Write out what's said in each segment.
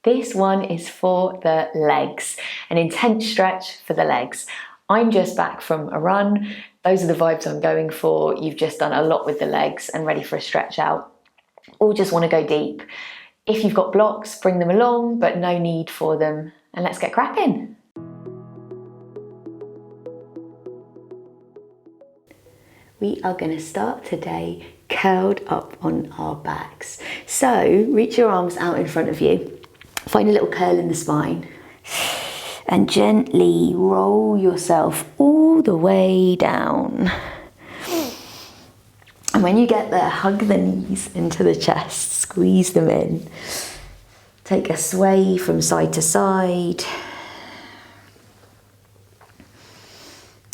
This one is for the legs, an intense stretch for the legs. I'm just back from a run. Those are the vibes I'm going for. You've just done a lot with the legs and ready for a stretch out, or just want to go deep. If you've got blocks, bring them along, but no need for them. And let's get cracking. We are going to start today curled up on our backs. So reach your arms out in front of you, find a little curl in the spine, and gently roll yourself all the way down. And when you get there, hug the knees into the chest, squeeze them in. Take a sway from side to side.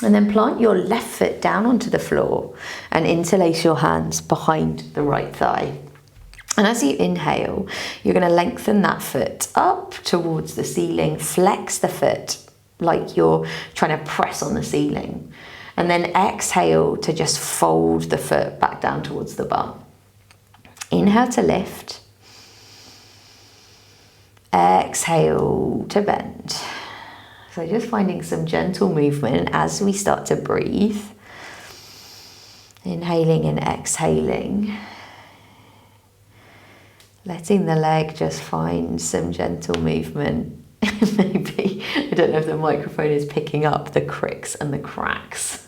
And then plant your left foot down onto the floor and interlace your hands behind the right thigh. And as you inhale, you're going to lengthen that foot up towards the ceiling, flex the foot like you're trying to press on the ceiling. And then exhale to just fold the foot back down towards the bum. Inhale to lift. Exhale to bend. So just finding some gentle movement as we start to breathe. Inhaling and exhaling. Letting the leg just find some gentle movement. Maybe, I don't know if the microphone is picking up the cricks and the cracks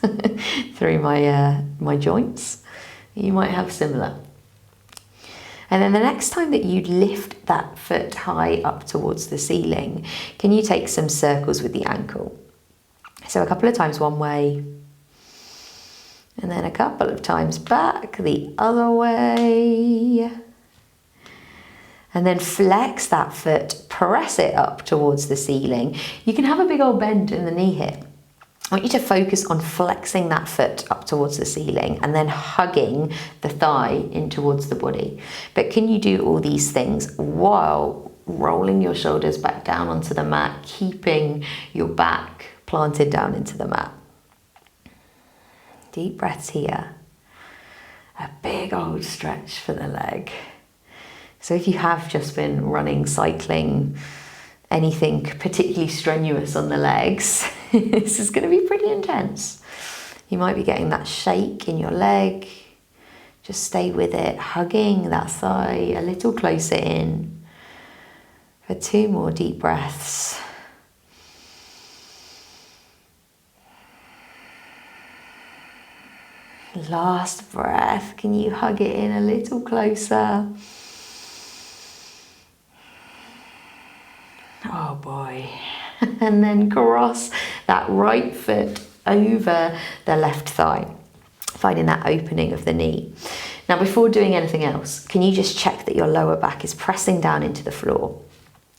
through my joints. You might have similar. And then the next time that you lift that foot high up towards the ceiling, can you take some circles with the ankle? So a couple of times one way, and then a couple of times back the other way. And then flex that foot, press it up towards the ceiling. You can have a big old bend in the knee here. I want you to focus on flexing that foot up towards the ceiling and then hugging the thigh in towards the body. But can you do all these things while rolling your shoulders back down onto the mat, keeping your back planted down into the mat? Deep breaths here. A big old stretch for the leg. So if you have just been running, cycling, anything particularly strenuous on the legs, this is going to be pretty intense. You might be getting that shake in your leg. Just stay with it, hugging that thigh a little closer in. For 2 more deep breaths. Last breath, can you hug it in a little closer? Oh boy. And then cross that right foot over the left thigh, finding that opening of the knee. Now, before doing anything else, can you just check that your lower back is pressing down into the floor?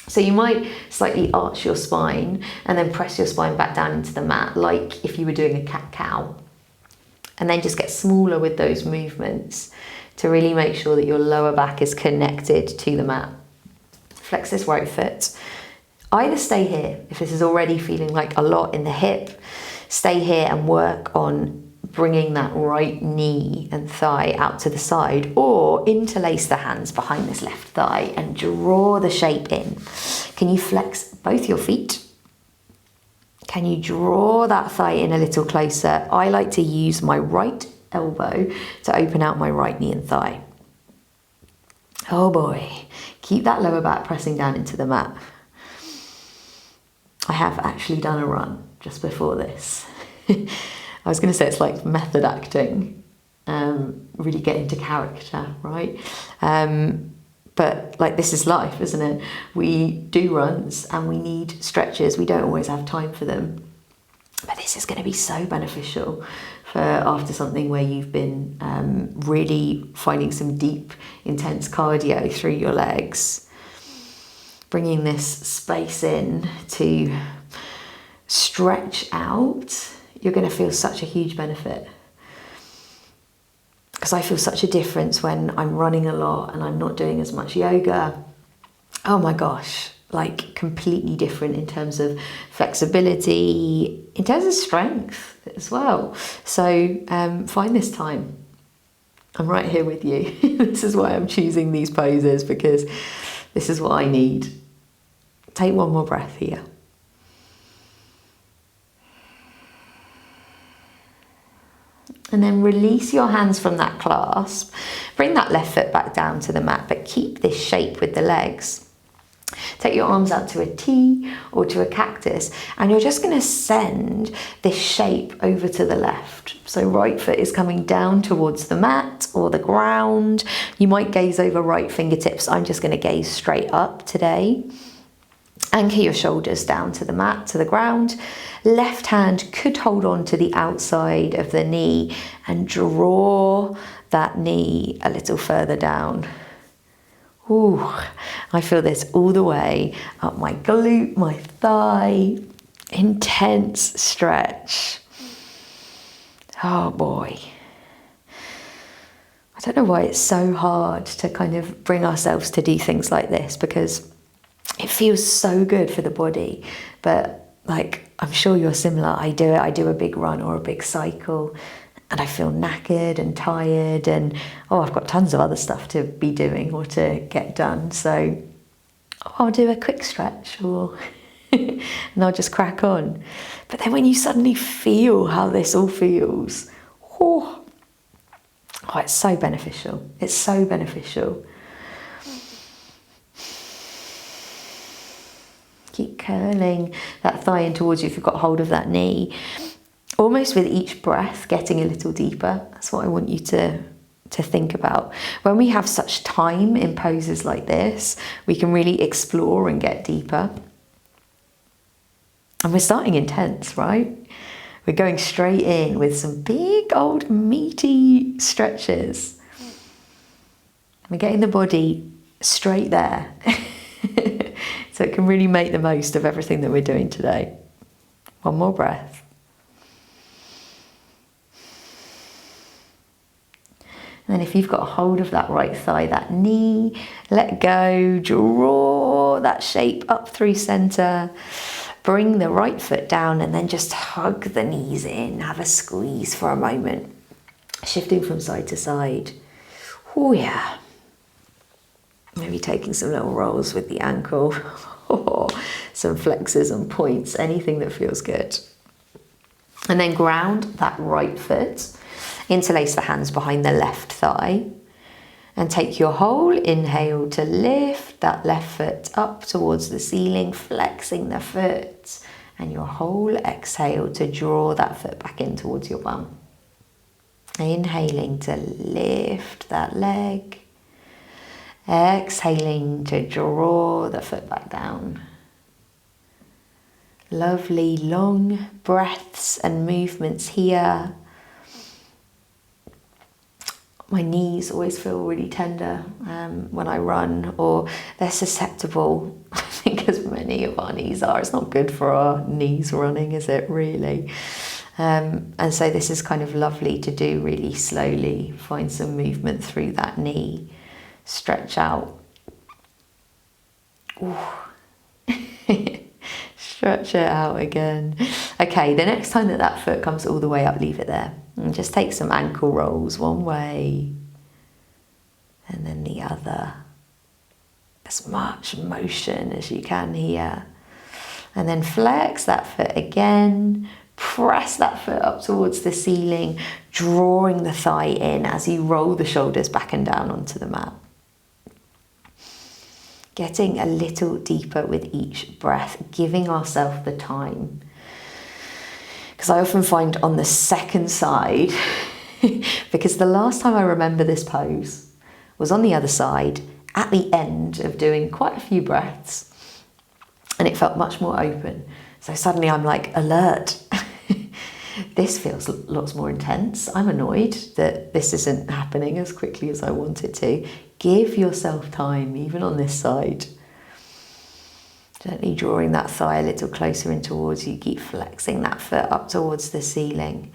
So you might slightly arch your spine and then press your spine back down into the mat, like if you were doing a cat-cow. And then just get smaller with those movements to really make sure that your lower back is connected to the mat. Flex this right foot. Either stay here, if this is already feeling like a lot in the hip, stay here and work on bringing that right knee and thigh out to the side, or interlace the hands behind this left thigh and draw the shape in. Can you flex both your feet? Can you draw that thigh in a little closer? I like to use my right elbow to open out my right knee and thigh. Oh boy, keep that lower back pressing down into the mat. I have actually done a run just before this. I was going to say it's like method acting, really get into character, right? But like, this is life, isn't it? We do runs and we need stretches. We don't always have time for them. But this is going to be so beneficial for after something where you've been really finding some deep, intense cardio through your legs. Bringing this space in to stretch out, you're going to feel such a huge benefit. Because I feel such a difference when I'm running a lot and I'm not doing as much yoga. Oh my gosh, like completely different in terms of flexibility, in terms of strength as well. So find this time. I'm right here with you. This is why I'm choosing these poses, because this is what I need. Take one more breath here. And then release your hands from that clasp. Bring that left foot back down to the mat, but keep this shape with the legs. Take your arms out to a T or to a cactus, and you're just going to send this shape over to the left. So right foot is coming down towards the mat or the ground. You might gaze over right fingertips. I'm just going to gaze straight up today. Anchor your shoulders down to the mat, to the ground. Left hand could hold on to the outside of the knee and draw that knee a little further down. Ooh, I feel this all the way up my glute, my thigh. Intense stretch. Oh boy. I don't know why it's so hard to kind of bring ourselves to do things like this, because it feels so good for the body. But like, I'm sure you're similar. I do a big run or a big cycle, and I feel knackered and tired, and I've got tons of other stuff to be doing or to get done. So I'll do a quick stretch or and I'll just crack on. But then when you suddenly feel how this all feels, it's so beneficial. It's so beneficial. Keep curling that thigh in towards you if you've got hold of that knee. Almost with each breath, getting a little deeper. That's what I want you to think about. When we have such time in poses like this, we can really explore and get deeper. And we're starting intense, right? We're going straight in with some big old meaty stretches. We're getting the body straight there. So it can really make the most of everything that we're doing today. One more breath. And then if you've got a hold of that right thigh, that knee, let go, draw that shape up through center. Bring the right foot down and then just hug the knees in. Have a squeeze for a moment. Shifting from side to side. Oh yeah. Maybe taking some little rolls with the ankle. Some flexes and points, anything that feels good. And then ground that right foot. Interlace the hands behind the left thigh. And take your whole inhale to lift that left foot up towards the ceiling, flexing the foot. And your whole exhale to draw that foot back in towards your bum. Inhaling to lift that leg. Exhaling to draw the foot back down. Lovely long breaths and movements here. My knees always feel really tender when I run, or they're susceptible, I think, as many of our knees are. It's not good for our knees running, is it, really? And so this is kind of lovely to do really slowly. Find some movement through that knee. Stretch out. Stretch it out again. Okay, the next time that foot comes all the way up, leave it there. And just take some ankle rolls one way and then the other. As much motion as you can here. And then flex that foot again. Press that foot up towards the ceiling, drawing the thigh in as you roll the shoulders back and down onto the mat. Getting a little deeper with each breath, giving ourselves the time. Because I often find on the second side, because the last time I remember this pose was on the other side at the end of doing quite a few breaths, and it felt much more open. So suddenly I'm like alert. This feels lots more intense. I'm annoyed that this isn't happening as quickly as I want it to. Give yourself time, even on this side. Gently drawing that thigh a little closer in towards you. Keep flexing that foot up towards the ceiling.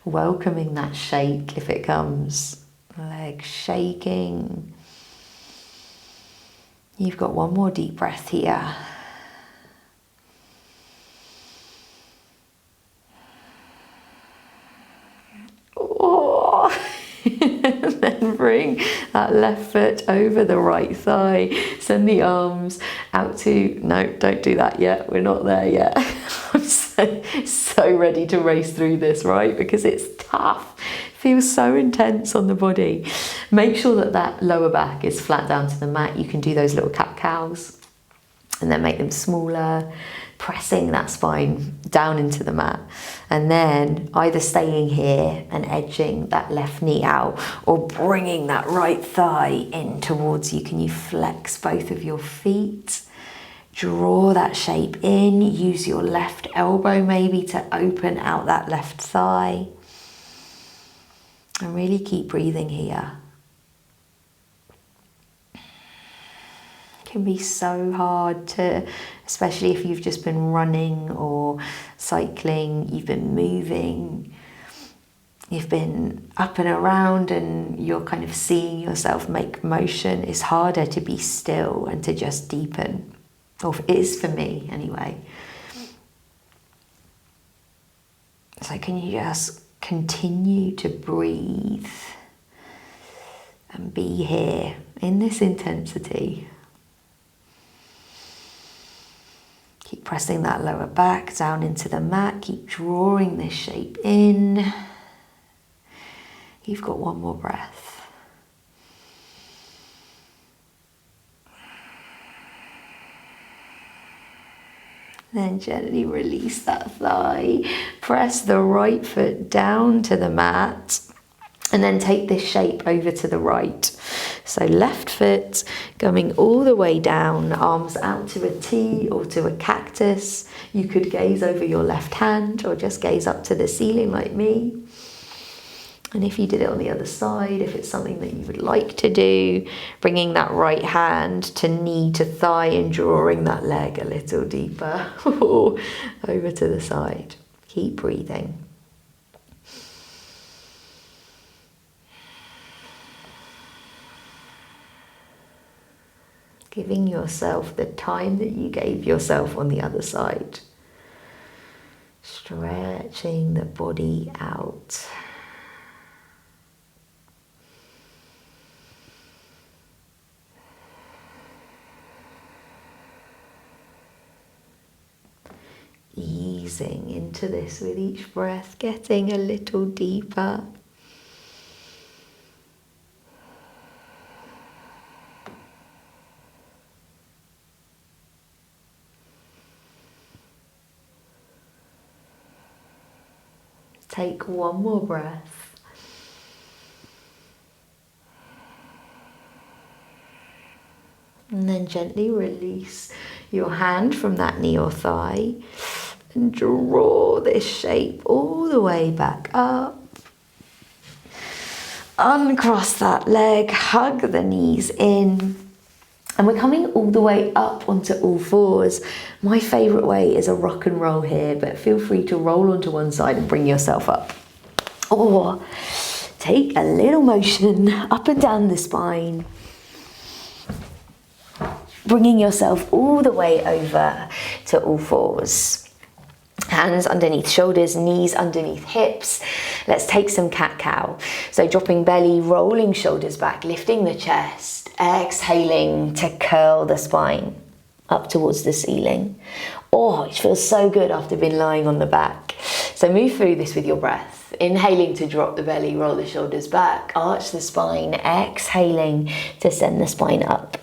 Welcoming that shake if it comes. Leg shaking. You've got one more deep breath here. And then bring that left foot over the right thigh. Send the arms out to, no, don't do that yet. We're not there yet. I'm so ready to race through this, right? Because it's tough. Feels so intense on the body. Make sure that that lower back is flat down to the mat. You can do those little cat-cows and then make them smaller, pressing that spine down into the mat. And then either staying here and edging that left knee out or bringing that right thigh in towards you. Can you flex both of your feet? Draw that shape in. Use your left elbow maybe to open out that left thigh. And really keep breathing here. It can be so hard to, especially if you've just been running or cycling, you've been moving, you've been up and around and you're kind of seeing yourself make motion. It's harder to be still and to just deepen. Or it is for me anyway. So can you just continue to breathe and be here in this intensity? Keep pressing that lower back down into the mat. Keep drawing this shape in. You've got one more breath. Then gently release that thigh. Press the right foot down to the mat. And then take this shape over to the right. So left foot going all the way down, arms out to a T or to a cactus. You could gaze over your left hand or just gaze up to the ceiling like me. And if you did it on the other side, if it's something that you would like to do, bringing that right hand to knee to thigh and drawing that leg a little deeper over to the side. Keep breathing. Giving yourself the time that you gave yourself on the other side. Stretching the body out. Easing into this with each breath, getting a little deeper. Take one more breath. And then gently release your hand from that knee or thigh and draw this shape all the way back up. Uncross that leg, hug the knees in. And we're coming all the way up onto all fours. My favourite way is a rock and roll here, but feel free to roll onto one side and bring yourself up. Or take a little motion up and down the spine, bringing yourself all the way over to all fours. Hands underneath shoulders, knees underneath hips. Let's take some cat-cow. So dropping belly, rolling shoulders back, lifting the chest, exhaling to curl the spine up towards the ceiling. Oh, it feels so good after being lying on the back. So move through this with your breath. Inhaling to drop the belly, roll the shoulders back, arch the spine, exhaling to send the spine up.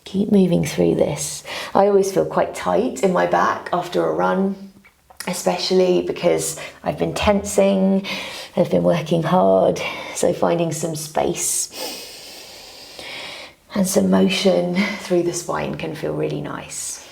Keep moving through this. I always feel quite tight in my back after a run, especially because I've been tensing, I've been working hard, so finding some space and some motion through the spine can feel really nice.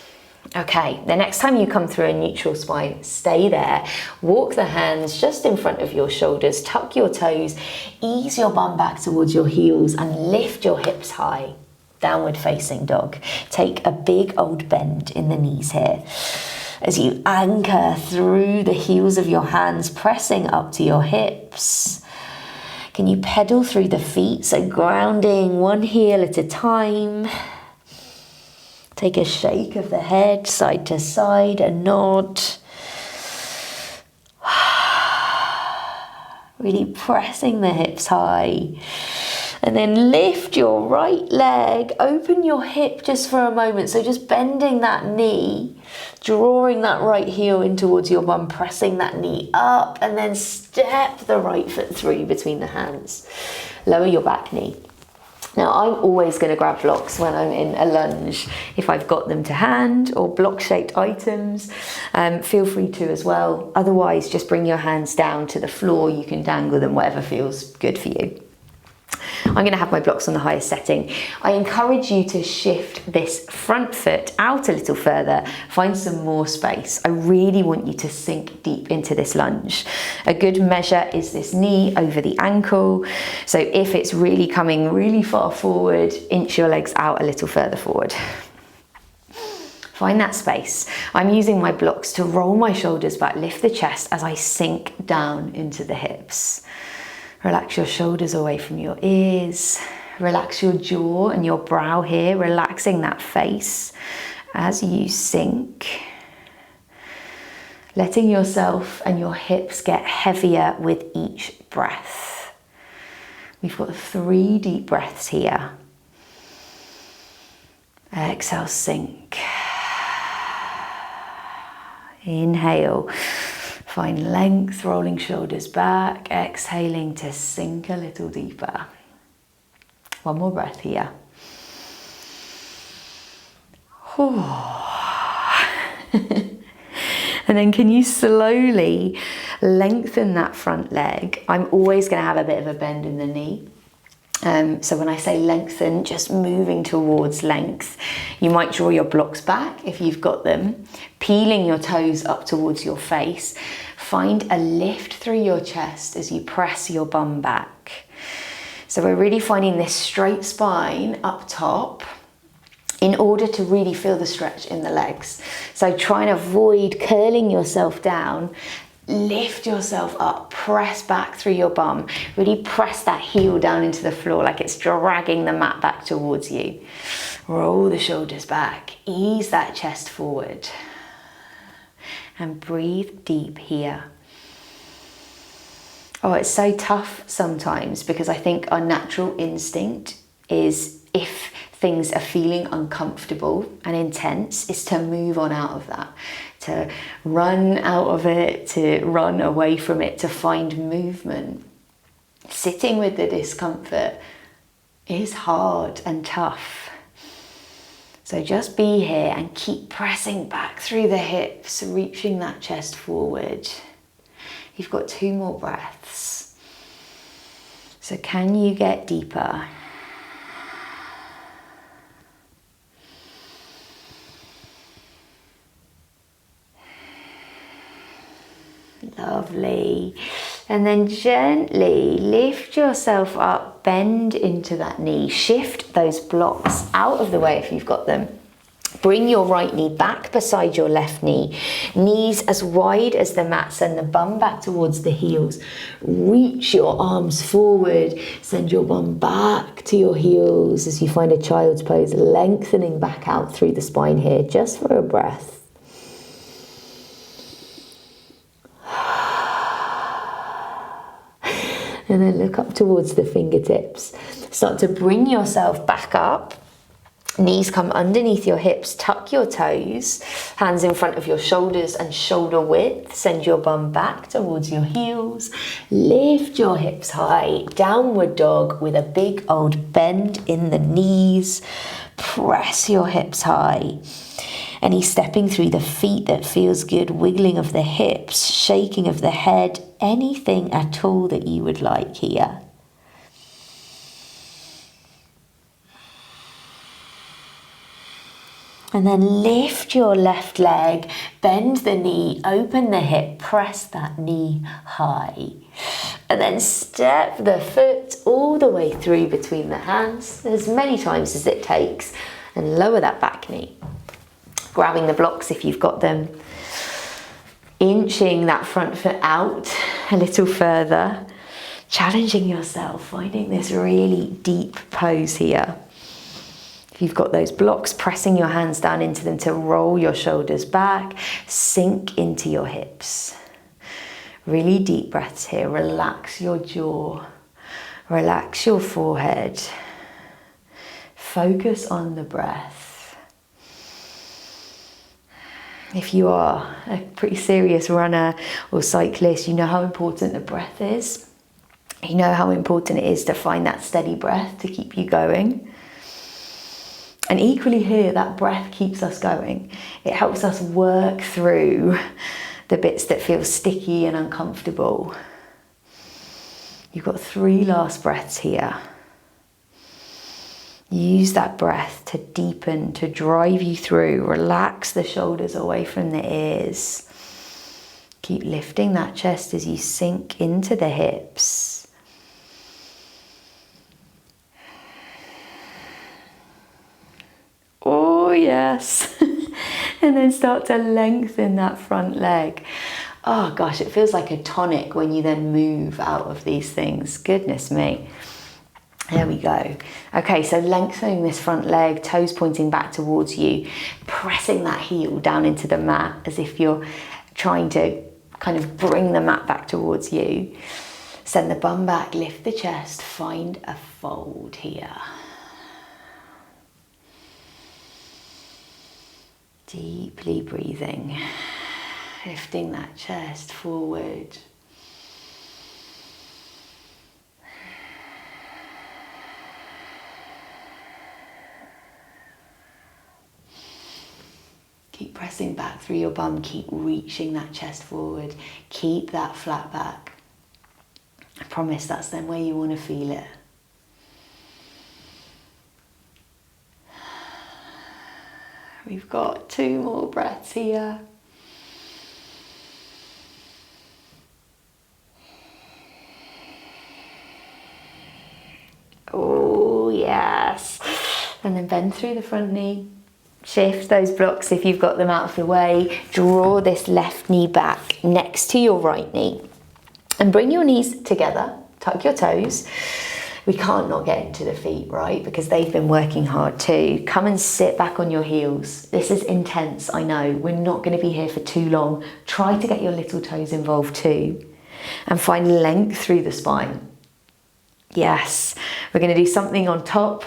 Okay, the next time you come through a neutral spine, stay there. Walk the hands just in front of your shoulders, tuck your toes, ease your bum back towards your heels and lift your hips high. Downward facing dog. Take a big old bend in the knees here. As you anchor through the heels of your hands, pressing up to your hips. Can you pedal through the feet? So grounding one heel at a time. Take a shake of the head, side to side, a nod. Really pressing the hips high. And then lift your right leg, open your hip just for a moment. So just bending that knee, drawing that right heel in towards your bum, pressing that knee up, and then step the right foot through between the hands. Lower your back knee. Now, I'm always going to grab blocks when I'm in a lunge, if I've got them to hand, or block-shaped items. Feel free to as well. Otherwise, just bring your hands down to the floor. You can dangle them, whatever feels good for you. I'm going to have my blocks on the highest setting. I encourage you to shift this front foot out a little further, find some more space. I really want you to sink deep into this lunge. A good measure is this knee over the ankle. So if it's really coming really far forward, inch your legs out a little further forward. Find that space. I'm using my blocks to roll my shoulders back, lift the chest as I sink down into the hips. Relax your shoulders away from your ears. Relax your jaw and your brow here, relaxing that face as you sink. Letting yourself and your hips get heavier with each breath. We've got 3 deep breaths here. Exhale, sink. Inhale. Find length, rolling shoulders back, exhaling to sink a little deeper. One more breath here. And then can you slowly lengthen that front leg? I'm always going to have a bit of a bend in the knee. So when I say lengthen, just moving towards length. You might draw your blocks back if you've got them, peeling your toes up towards your face. Find a lift through your chest as you press your bum back. So we're really finding this straight spine up top in order to really feel the stretch in the legs. So try and avoid curling yourself down. Lift yourself up, press back through your bum. Really press that heel down into the floor like it's dragging the mat back towards you. Roll the shoulders back, ease that chest forward. And breathe deep here. Oh, it's so tough sometimes because I think our natural instinct is, if things are feeling uncomfortable and intense, is to move on out of that, to run out of it, to run away from it, to find movement. Sitting with the discomfort is hard and tough. So just be here and keep pressing back through the hips, reaching that chest forward. You've got 2 more breaths. So can you get deeper? Lovely. And then gently lift yourself up, bend into that knee, shift those blocks out of the way if you've got them. Bring your right knee back beside your left knee, knees as wide as the mat, send the bum back towards the heels. Reach your arms forward, send your bum back to your heels as you find a child's pose, lengthening back out through the spine here, just for a breath. And then look up towards the fingertips. Start to bring yourself back up. Knees come underneath your hips, tuck your toes, hands in front of your shoulders and shoulder width. Send your bum back towards your heels. Lift your hips high, downward dog with a big old bend in the knees. Press your hips high. Any stepping through the feet that feels good, wiggling of the hips, shaking of the head, anything at all that you would like here. And then lift your left leg, bend the knee, open the hip, press that knee high. And then step the foot all the way through between the hands, as many times as it takes, and lower that back knee. Grabbing the blocks if you've got them. Inching that front foot out a little further. Challenging yourself, finding this really deep pose here. If you've got those blocks, pressing your hands down into them to roll your shoulders back, sink into your hips. Really deep breaths here, relax your jaw, Relax your forehead. Focus on the breath. If you are a pretty serious runner or cyclist, you know how important the breath is. You know how important it is to find that steady breath to keep you going. And equally here, that breath keeps us going. It helps us work through the bits that feel sticky and uncomfortable. You've got 3 last breaths here. Use that breath to deepen, to drive you through. Relax the shoulders away from the ears. Keep lifting that chest as you sink into the hips. Oh yes. And then start to lengthen that front leg. Oh gosh, it feels like a tonic when you then move out of these things. Goodness me. There we go. Okay, so lengthening this front leg, toes pointing back towards you, pressing that heel down into the mat as if you're trying to kind of bring the mat back towards you. Send the bum back, lift the chest, find a fold here. Deeply breathing, lifting that chest forward. Keep pressing back through your bum, keep reaching that chest forward, keep that flat back. I promise that's then where you want to feel it. We've got 2 more breaths here. Oh yes. And then bend through the front knee. Shift those blocks if you've got them out of the way. Draw this left knee back next to your right knee. And bring your knees together. Tuck your toes. We can't not get into the feet, right? Because they've been working hard too. Come and sit back on your heels. This is intense, I know. We're not going to be here for too long. Try to get your little toes involved too. And find length through the spine. Yes, we're going to do something on top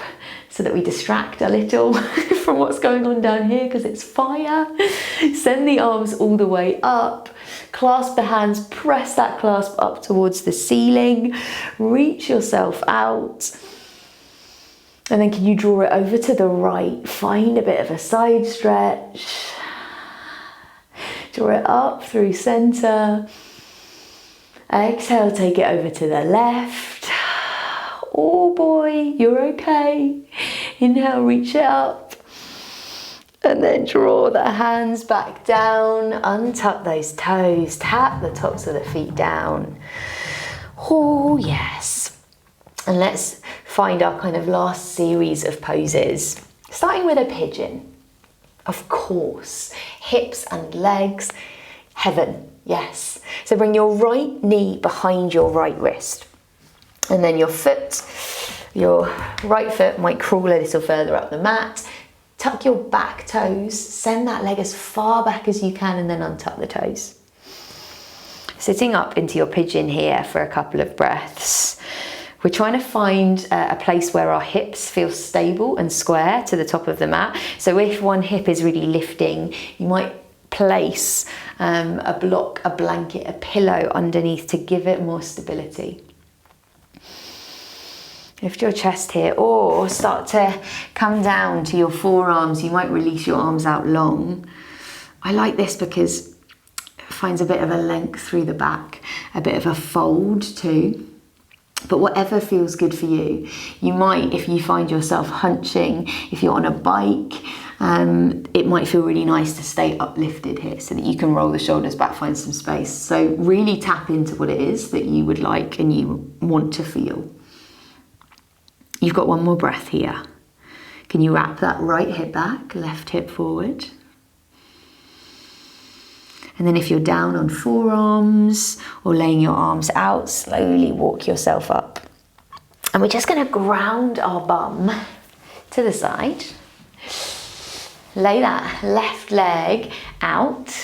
so that we distract a little from what's going on down here because it's fire. Send the arms all the way up. Clasp the hands, press that clasp up towards the ceiling. Reach yourself out. And then can you draw it over to the right? Find a bit of a side stretch. Draw it up through center. Exhale, take it over to the left. Oh boy, you're okay. Inhale, reach it up. And then draw the hands back down. Untuck those toes. Tap the tops of the feet down. Oh yes. And let's find our kind of last series of poses. Starting with a pigeon. Of course. Hips and legs. Heaven. Yes. So bring your right knee behind your right wrist. And then your right foot might crawl a little further up the mat. Tuck your back toes, send that leg as far back as you can and then untuck the toes. Sitting up into your pigeon here for a couple of breaths. We're trying to find a place where our hips feel stable and square to the top of the mat. So if one hip is really lifting, you might place a block, a blanket, a pillow underneath to give it more stability. Lift your chest here, or start to come down to your forearms. You might release your arms out long. I like this because it finds a bit of a length through the back, a bit of a fold too. But whatever feels good for you. You might, if you find yourself hunching, if you're on a bike, it might feel really nice to stay uplifted here so that you can roll the shoulders back, find some space. So really tap into what it is that you would like and you want to feel. You've got 1 more breath here. Can you wrap that right hip back, left hip forward? And then if you're down on forearms or laying your arms out, slowly walk yourself up. And we're just going to ground our bum to the side. Lay that left leg out.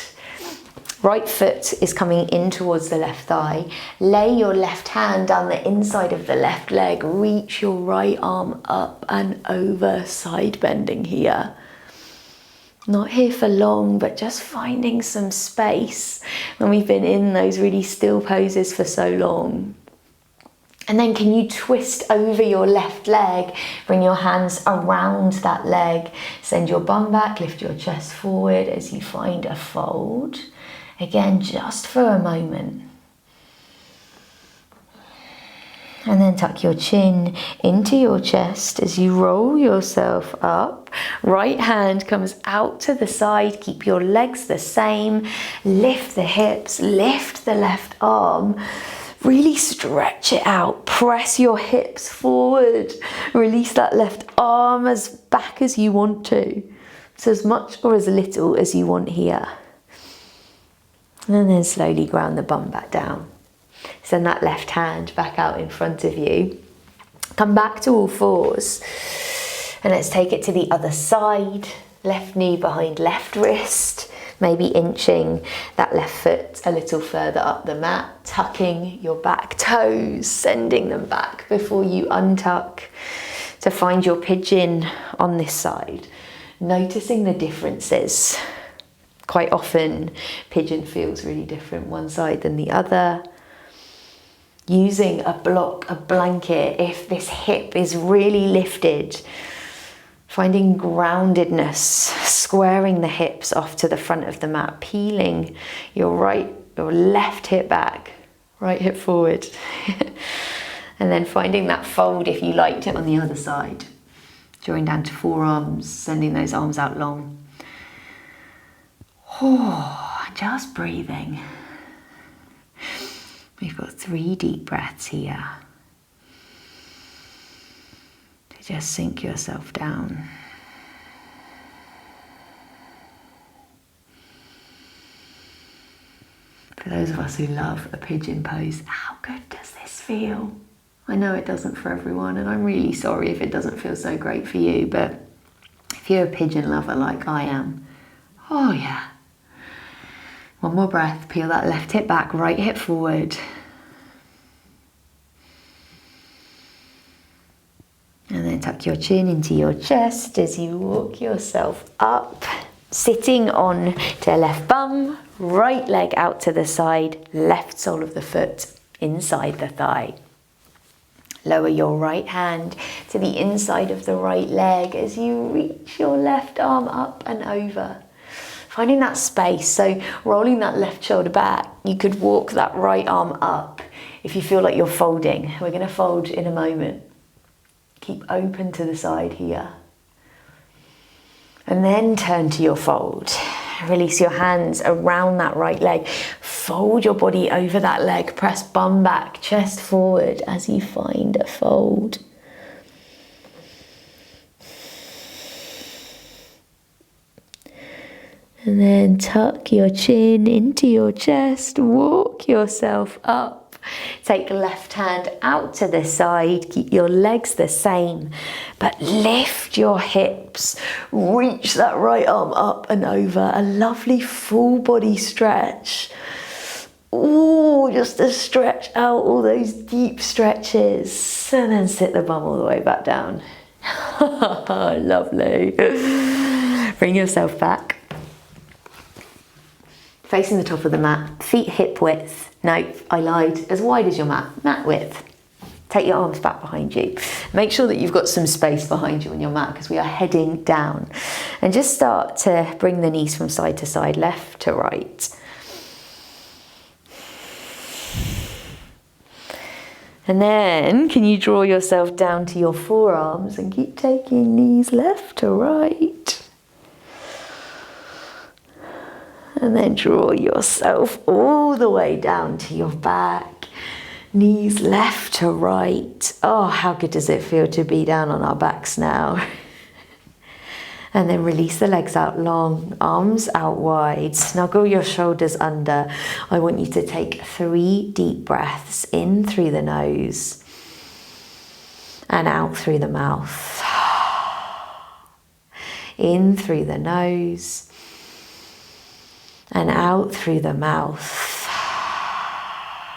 Right foot is coming in towards the left thigh. Lay your left hand down the inside of the left leg. Reach your right arm up and over, side bending here. Not here for long, but just finding some space when we've been in those really still poses for so long. And then can you twist over your left leg, bring your hands around that leg, send your bum back, lift your chest forward as you find a fold. Again, just for a moment. And then tuck your chin into your chest as you roll yourself up. Right hand comes out to the side. Keep your legs the same. Lift the hips, lift the left arm. Really stretch it out. Press your hips forward. Release that left arm as back as you want to. So as much or as little as you want here. And then slowly ground the bum back down. Send that left hand back out in front of you. Come back to all fours. And let's take it to the other side. Left knee behind left wrist. Maybe inching that left foot a little further up the mat. Tucking your back toes. Sending them back before you untuck to find your pigeon on this side. Noticing the differences. Quite often, pigeon feels really different one side than the other. Using a block, a blanket, if this hip is really lifted. Finding groundedness, squaring the hips off to the front of the mat, peeling your left hip back, right hip forward. And then finding that fold if you liked it on the other side. Drawing down to forearms, sending those arms out long. Oh, just breathing. We've got 3 deep breaths here. To just sink yourself down. For those of us who love a pigeon pose, how good does this feel? I know it doesn't for everyone, and I'm really sorry if it doesn't feel so great for you, but if you're a pigeon lover like I am, oh yeah. One more breath, peel that left hip back, right hip forward. And then tuck your chin into your chest as you walk yourself up, sitting on to left bum, right leg out to the side, left sole of the foot inside the thigh. Lower your right hand to the inside of the right leg as you reach your left arm up and over. Finding that space, so rolling that left shoulder back, you could walk that right arm up if you feel like you're folding. We're going to fold in a moment. Keep open to the side here. And then turn to your fold. Release your hands around that right leg. Fold your body over that leg. Press bum back, chest forward as you find a fold. And then tuck your chin into your chest, walk yourself up. Take the left hand out to the side, keep your legs the same, but lift your hips, reach that right arm up and over, a lovely full body stretch. Ooh, just to stretch out all those deep stretches, and then sit the bum all the way back down. Lovely. Bring yourself back. Facing the top of the mat, feet hip width. No, I lied, as wide as your mat width. Take your arms back behind you. Make sure that you've got some space behind you on your mat because we are heading down. And just start to bring the knees from side to side, left to right. And then, can you draw yourself down to your forearms and keep taking knees left to right. And then draw yourself all the way down to your back. Knees left to right. Oh, how good does it feel to be down on our backs now? And then release the legs out long, arms out wide. Snuggle your shoulders under. I want you to take 3 deep breaths in through the nose and out through the mouth. In through the nose and out through the mouth.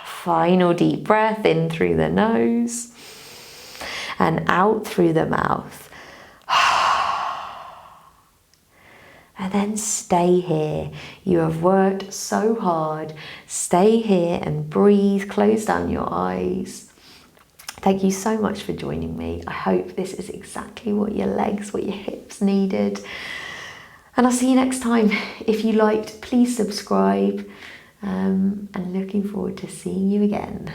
Final deep breath in through the nose and out through the mouth. And then stay here. You have worked so hard. Stay here and breathe. Close down your eyes. Thank you so much for joining me. I hope this is exactly what your legs, what your hips needed. And I'll see you next time. If you liked, please subscribe. And looking forward to seeing you again.